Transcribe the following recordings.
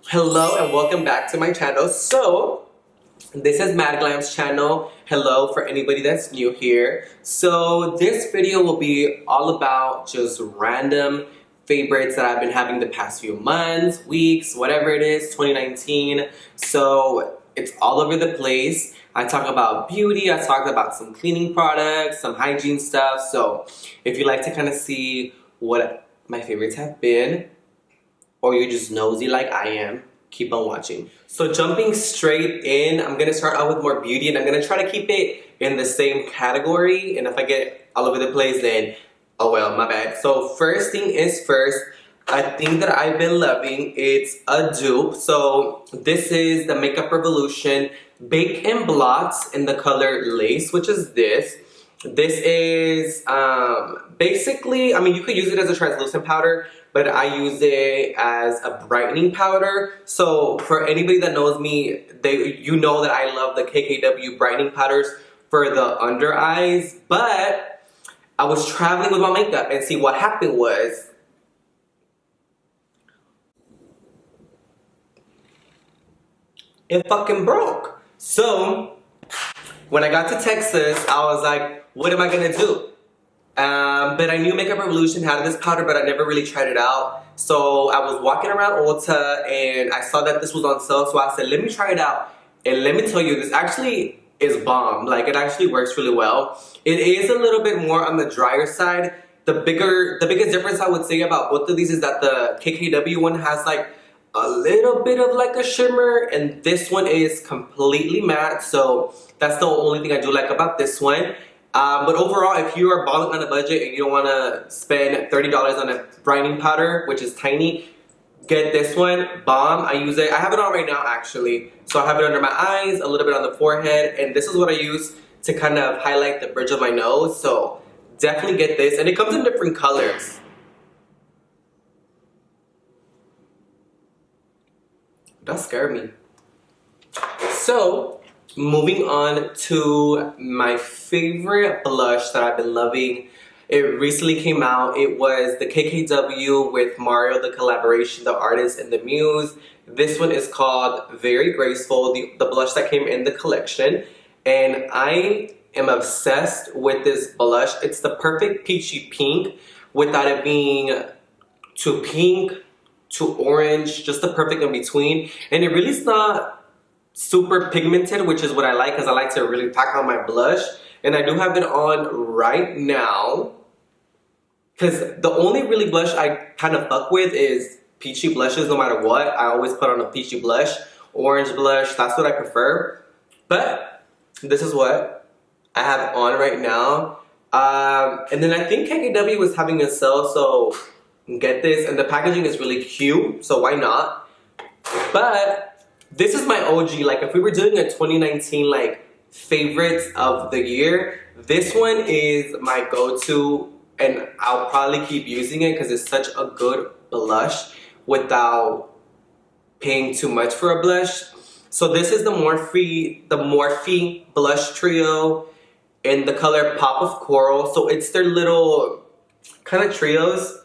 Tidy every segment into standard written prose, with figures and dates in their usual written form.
Hello and welcome back to my channel. So, this is Mad Glam's channel. Hello for anybody that's new here. So, this video will be all about just random favorites that I've been having the past few months, weeks, whatever it is, 2019. So, it's all over the place. I talk about beauty, I talk about some cleaning products, some hygiene stuff. So, if you like to kind of see what my favorites have been, or you're just nosy like I am, keep on watching. So jumping straight in, I'm gonna start out with more beauty and I'm gonna try to keep it in the same category. And if I get all over the place, then oh well, my bad. So first thing is first, a thing that I've been loving, it's a dupe. So this is the Makeup Revolution Bake and Blots in the color Lace, which is this. This is basically, I mean, you could use it as a translucent powder, but I use it as a brightening powder. So for anybody that knows me, you know that I love the KKW brightening powders for the under eyes. But I was traveling with my makeup, and see what happened was it fucking broke. So when I got to Texas, I was like, what am I gonna do? But I knew Makeup Revolution had this powder, but I never really tried it out. So I was walking around Ulta and I saw that this was on sale. So I said, let me try it out. And let me tell you, this actually is bomb. Like, it actually works really well. It is a little bit more on the drier side. The biggest difference I would say about both of these is that the KKW one has like a little bit of like a shimmer, and this one is completely matte. So that's the only thing I do like about this one. But overall, if you are balling on a budget and you don't want to spend $30 on a brightening powder, which is tiny, get this one. Bomb. I use it. I have it on right now, actually. So I have it under my eyes, a little bit on the forehead, and this is what I use to kind of highlight the bridge of my nose. So definitely get this. And it comes in different colors. That scared me. So, moving on to my favorite blush that I've been loving. It recently came out. It was the KKW with Mario, the collaboration, the artist, and the muse. This one is called Very Graceful, the blush that came in the collection. And I am obsessed with this blush. It's the perfect peachy pink without it being too pink, too orange, just the perfect in between. And it really is not super pigmented, which is what I like, because I like to really pack on my blush. And I do have it on right now, because the only really blush I kind of fuck with is peachy blushes. No matter what, I always put on a peachy blush, orange blush, that's what I prefer. But this is what I have on right now. And then I think KKW was having a sale, so get this. And the packaging is really cute, so why not? But this is my OG. Like, if we were doing a 2019 like favorites of the year, this one is my go-to, and I'll probably keep using it because it's such a good blush without paying too much for a blush. So this is the Morphe blush trio in the color Pop of Coral. So it's their little kind of trios.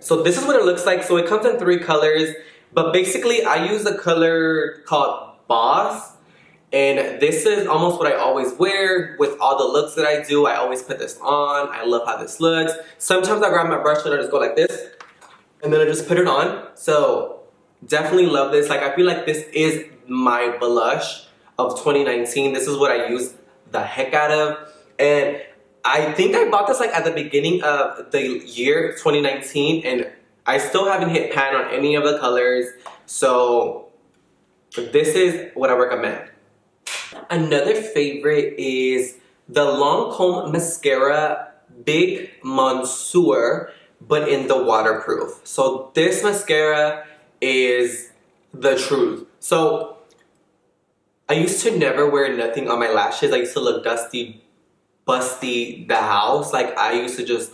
So this is what it looks like. So it comes in 3 colors. But basically, I use a color called Boss. And this is almost what I always wear with all the looks that I do. I always put this on. I love how this looks. Sometimes I grab my brush and I just go like this. And then I just put it on. So definitely love this. Like, I feel like this is my blush of 2019. This is what I use the heck out of. And I think I bought this like at the beginning of the year 2019, and I still haven't hit pan on any of the colors. So this is what I recommend. Another favorite is the Lancome Mascara Big Monsieur, but in the waterproof. So this mascara is the truth. So I used to never wear nothing on my lashes. I used to look dusty, busty the house. Like, I used to just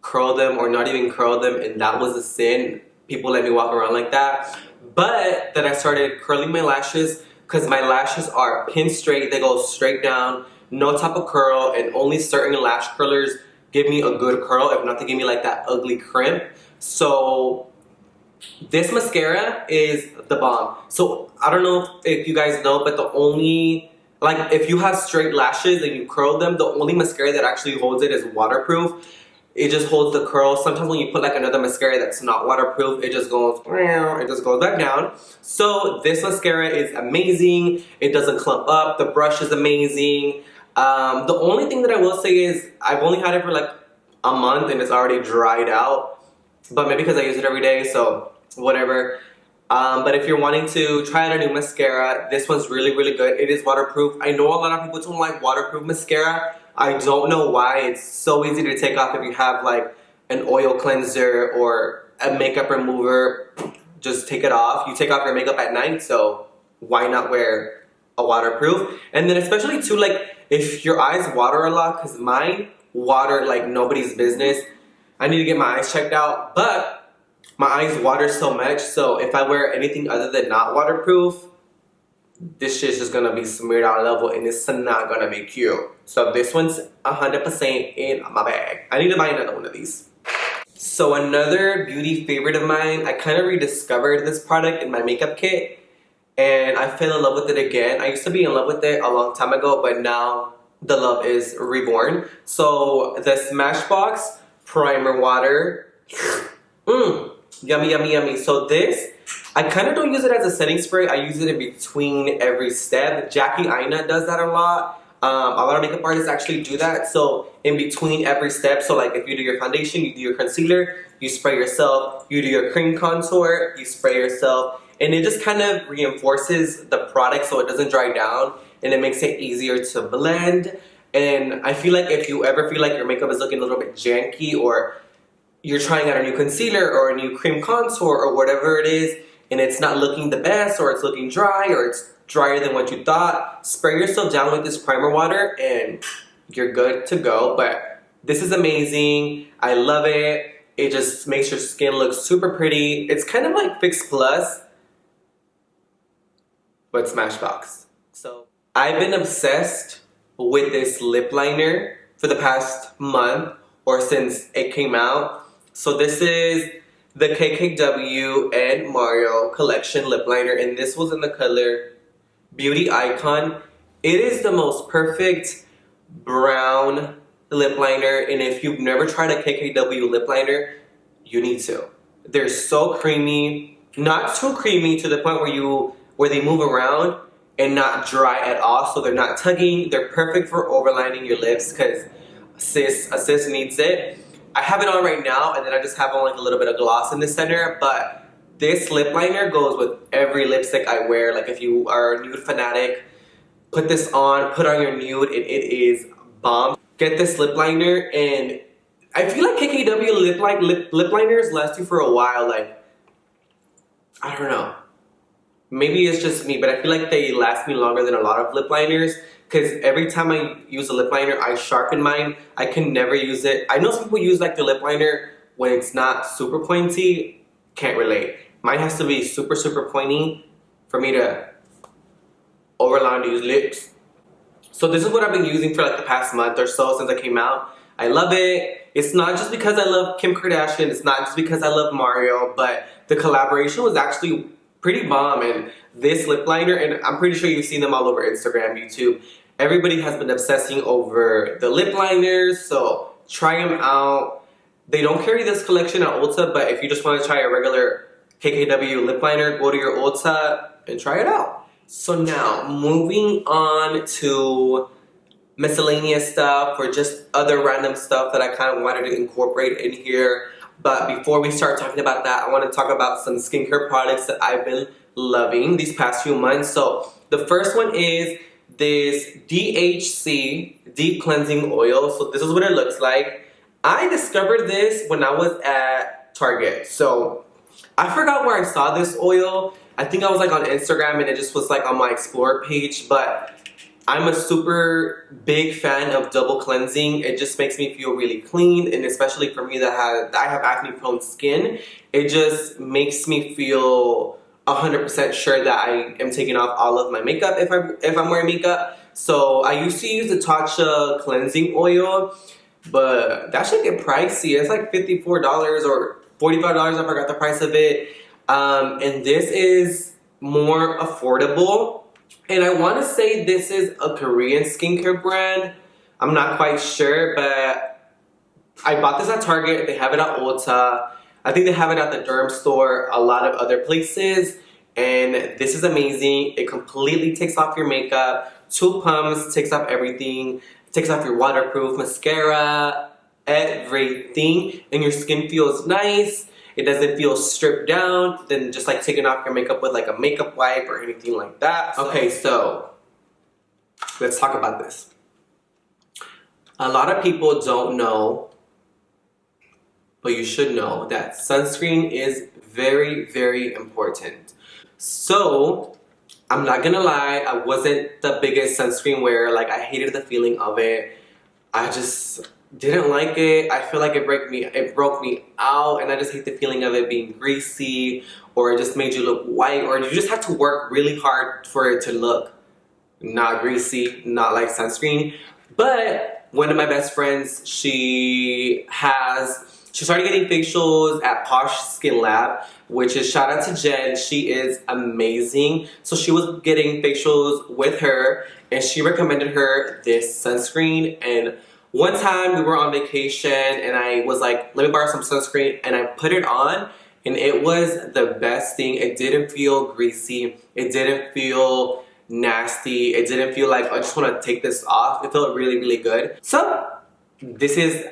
curl them or not even curl them, and that was a sin. People let me walk around like that. But then I started curling my lashes, because my lashes are pin straight. They go straight down, no type of curl, and only certain lash curlers give me a good curl. If not, they give me like that ugly crimp. So This mascara is the bomb. So I don't know if you guys know, but the only, like if you have straight lashes and you curl them, the only mascara that actually holds it is waterproof. It just holds the curl. Sometimes when you put like another mascara that's not waterproof, it just goes back down. So this mascara is amazing. It doesn't clump up. The brush is amazing. The only thing that I will say is I've only had it for like a month and it's already dried out. But maybe because I use it every day, so whatever. But if you're wanting to try out a new mascara, this one's really, really good. It is waterproof. I know a lot of people don't like waterproof mascara. I don't know why. It's so easy to take off if you have like an oil cleanser or a makeup remover. Just take it off. You take off your makeup at night, so why not wear a waterproof? And then especially too, like if your eyes water a lot, because mine water like nobody's business. I need to get my eyes checked out, but my eyes water so much, so if I wear anything other than not waterproof, this shit's just gonna be smeared out level and it's not gonna be cute. So this one's 100% in my bag. I need to buy another one of these. So another beauty favorite of mine, I kind of rediscovered this product in my makeup kit and I fell in love with it again. I used to be in love with it a long time ago, but now the love is reborn. So the Smashbox Primer Water. Yummy, yummy, yummy. So this, I kind of don't use it as a setting spray. I use it in between every step. Jackie Aina does that a lot. A lot of makeup artists actually do that. So in between every step, so like if you do your foundation, you do your concealer, you spray yourself. You do your cream contour, you spray yourself. And it just kind of reinforces the product so it doesn't dry down. And it makes it easier to blend. And I feel like if you ever feel like your makeup is looking a little bit janky or you're trying out a new concealer or a new cream contour or whatever it is and it's not looking the best or it's looking dry or it's drier than what you thought, spray yourself down with this primer water and you're good to go. But this is amazing. I love it. It just makes your skin look super pretty. It's kind of like Fix Plus, but Smashbox. So I've been obsessed with this lip liner for the past month or since it came out. So this is the KKW and Mario Collection Lip Liner, and this was in the color Beauty Icon. It is the most perfect brown lip liner, and if you've never tried a KKW lip liner, you need to. They're so creamy, not too creamy to the point where they move around and not dry at all, so they're not tugging. They're perfect for overlining your lips because a sis needs it. I have it on right now, and then I just have on like a little bit of gloss in the center, but this lip liner goes with every lipstick I wear. Like if you are a nude fanatic, put this on, put on your nude, and it is bomb. Get this lip liner, and I feel like KKW lip liners last you for a while. Like, I don't know. Maybe it's just me, but I feel like they last me longer than a lot of lip liners. Because every time I use a lip liner, I sharpen mine. I can never use it. I know some people use like the lip liner when it's not super pointy. Can't relate. Mine has to be super, super pointy for me to overline these lips. So this is what I've been using for like the past month or so since it came out. I love it. It's not just because I love Kim Kardashian. It's not just because I love Mario. But the collaboration was actually pretty bomb. And this lip liner, and I'm pretty sure you've seen them all over Instagram, YouTube. Everybody has been obsessing over the lip liners, so try them out. They don't carry this collection at Ulta, but if you just want to try a regular KKW lip liner, go to your Ulta and try it out. So now, moving on to miscellaneous stuff or just other random stuff that I kind of wanted to incorporate in here. But before we start talking about that, I want to talk about some skincare products that I've been loving these past few months. So the first one is this DHC Deep Cleansing Oil. So this is what it looks like. I discovered this when I was at Target. So I forgot where I saw this oil. I think I was like on Instagram and it just was like on my Explore page. But I'm a super big fan of double cleansing. It just makes me feel really clean, and especially for me that I have acne prone skin, it just makes me feel 100% sure that I am taking off all of my makeup if I'm wearing makeup. So I used to use the Tatcha cleansing oil, but that should get pricey. It's like $54 or $45. I forgot the price of it. And this is more affordable. And I want to say this is a Korean skincare brand. I'm not quite sure, but I bought this at Target. They have it at Ulta. I think they have it at the Derm store, a lot of other places. And this is amazing. It completely takes off your makeup. 2 pumps, takes off everything. Takes off your waterproof mascara, everything. And your skin feels nice. It doesn't feel stripped down. Then just like taking off your makeup with like a makeup wipe or anything like that. Okay, so let's talk about this. A lot of people don't know, but you should know that sunscreen is very, very important. So, I'm not gonna lie, I wasn't the biggest sunscreen wearer. Like, I hated the feeling of it. I just didn't like it. I feel like it broke me out, and I just hate the feeling of it being greasy, or it just made you look white, or you just have to work really hard for it to look not greasy, not like sunscreen. But one of my best friends, she started getting facials at Posh Skin Lab, which is, shout out to Jen. She is amazing. So she was getting facials with her, and she recommended her this sunscreen. And one time we were on vacation, and I was like, let me borrow some sunscreen, and I put it on, and it was the best thing. It didn't feel greasy. It didn't feel nasty. It didn't feel like I just want to take this off. It felt really, really good. So this is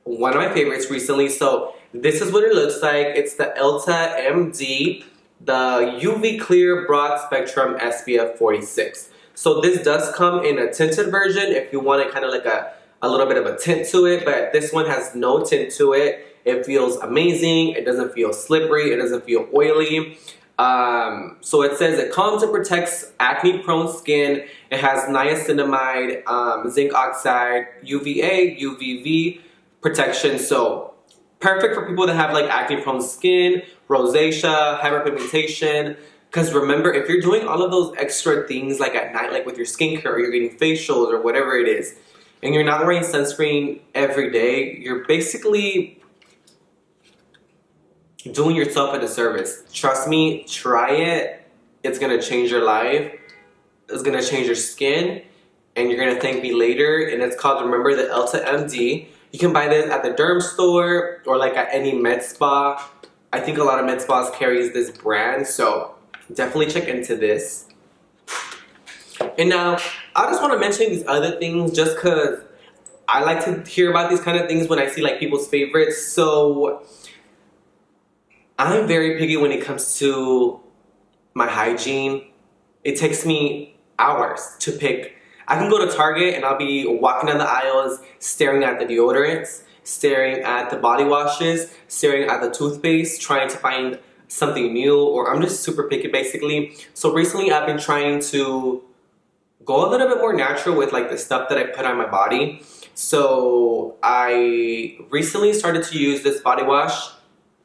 one of my favorites recently. So this is what it looks like. It's the Elta MD, the UV Clear Broad Spectrum SPF 46. So this does come in a tinted version if you want it kind of like a little bit of a tint to it, but this one has no tint to it. It feels amazing. It doesn't feel slippery. It doesn't feel oily. So it says it calms and protects acne-prone skin. It has niacinamide, zinc oxide, UVA, UVV protection. So perfect for people that have like acne-prone skin, rosacea, hyperpigmentation. Because remember, if you're doing all of those extra things like at night, like with your skincare, or you're getting facials or whatever it is, and you're not wearing sunscreen every day, you're basically doing yourself a disservice. Trust me, try it. It's gonna change your life. It's gonna change your skin, and you're gonna thank me later. And it's called, remember, the Elta MD. You can buy this at the Derm store or like at any med spa. I think a lot of med spas carries this brand, so definitely check into this. And now, I just want to mention these other things just because I like to hear about these kind of things when I see like people's favorites. So I'm very picky when it comes to my hygiene. It takes me hours to pick. I can go to Target and I'll be walking down the aisles staring at the deodorants, staring at the body washes, staring at the toothpaste, trying to find something new, or I'm just super picky basically. So recently I've been trying to go a little bit more natural with like the stuff that I put on my body. So I recently started to use this body wash.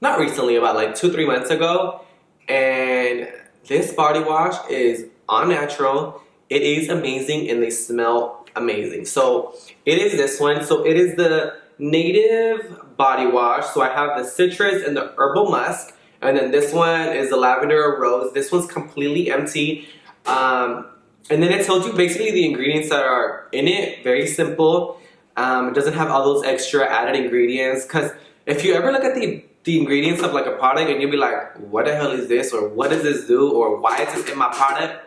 Not recently, about like 2-3 months ago. And this body wash is all natural. It is amazing and they smell amazing. So it is this one. So it is the Native Body Wash. So I have the citrus and the herbal musk. And then this one is the lavender rose. This one's completely empty. And then it tells you basically the ingredients that are in it. Very simple. It doesn't have all those extra added ingredients. Because if you ever look at the ingredients of like a product and you'll be like, what the hell is this? Or what does this do? Or why is this in my product?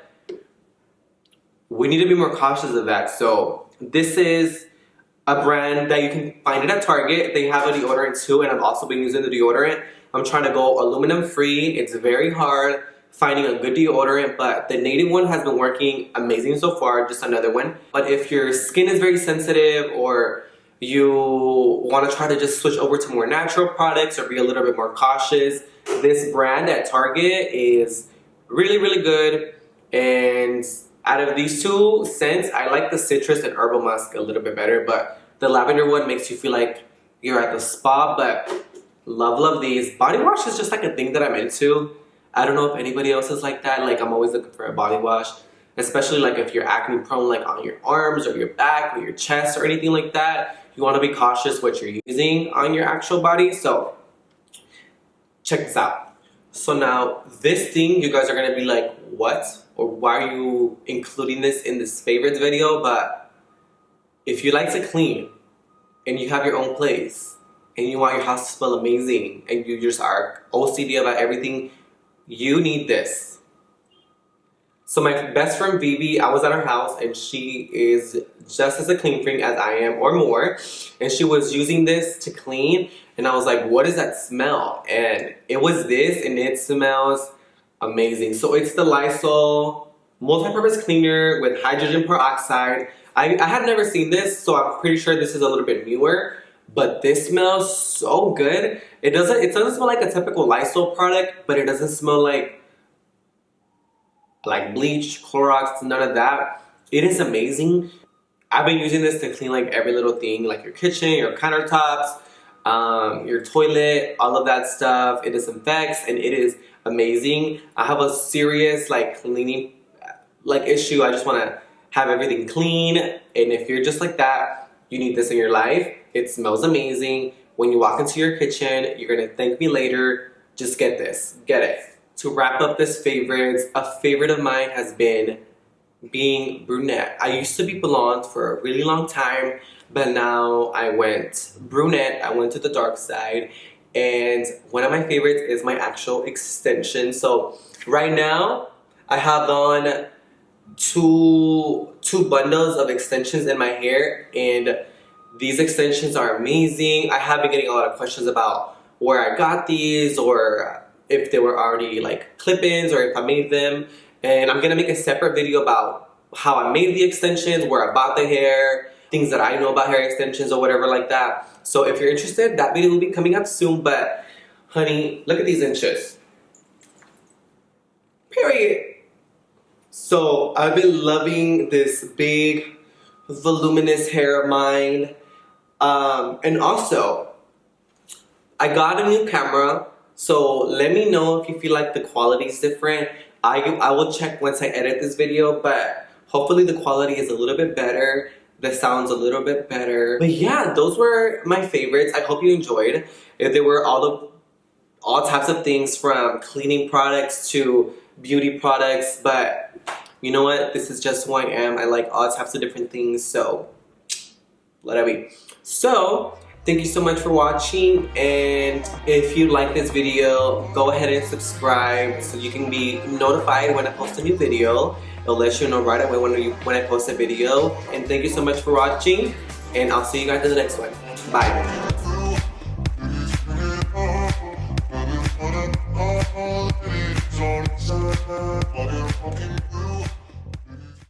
We need to be more cautious of that. So this is a brand that you can find it at Target. They have a deodorant too, and I've also been using the deodorant. I'm trying to go aluminum free. It's very hard finding a good deodorant, but the Native one has been working amazing so far. Just another one. But if your skin is very sensitive, or you want to try to just switch over to more natural products or be a little bit more cautious, this brand at Target is really, really good. And out of these two scents, I like the citrus and herbal musk a little bit better, but the lavender one makes you feel like you're at the spa. But love these. Body wash is just like a thing that I'm into. I don't know if anybody else is like that. Like, I'm always looking for a body wash, especially like if you're acne prone, like on your arms or your back or your chest or anything like that. You want to be cautious what you're using on your actual body. So check this out. So now this thing, you guys are gonna be like, what? Or why are you including this in this favorites video? But if you like to clean and you have your own place and you want your house to smell amazing and you just are OCD about everything, you need this. So my best friend Vivi, I was at her house and she is just as a clean freak as I am or more. And she was using this to clean and I was like, what is that smell? And it was this and it smells amazing. So it's the Lysol multi-purpose cleaner with hydrogen peroxide. I had never seen this, so I'm pretty sure this is a little bit newer. But this smells so good. It doesn't smell like a typical Lysol product, but it doesn't smell like bleach, Clorox, none of that. It is amazing. I've been using this to clean like every little thing, like your kitchen, your countertops, your toilet, all of that stuff. It disinfects and it is amazing. I have a serious like cleaning issue. I just want to have everything clean, and if you're just like that, you need this in your life. It smells amazing. When you walk into your kitchen, you're gonna thank me later. Just get this, get it. To wrap up this favorites, a favorite of mine has been being brunette. I used to be blonde for a really long time, but now I went brunette. I went to the dark side, and one of my favorites is my actual extension. So right now, I have on two bundles of extensions in my hair, and these extensions are amazing. I have been getting a lot of questions about where I got these or if they were already like clip-ins or if I made them, and I'm gonna make a separate video about how I made the extensions, where I bought the hair, things that I know about hair extensions or whatever like that. So if you're interested, that video will be coming up soon. But honey, look at these inches, period. So I've been loving this big voluminous hair of mine, and also I got a new camera. So let me know if you feel like the quality is different. I will check once I edit this video, but hopefully the quality is a little bit better. The sound's a little bit better. But yeah, those were my favorites. I hope you enjoyed. They were all types of things, from cleaning products to beauty products. But you know what? This is just who I am. I like all types of different things. So let it be. So thank you so much for watching, and if you like this video, go ahead and subscribe so you can be notified when I post a new video. It'll let you know right away when I post a video. And thank you so much for watching, and I'll see you guys in the next one. Bye.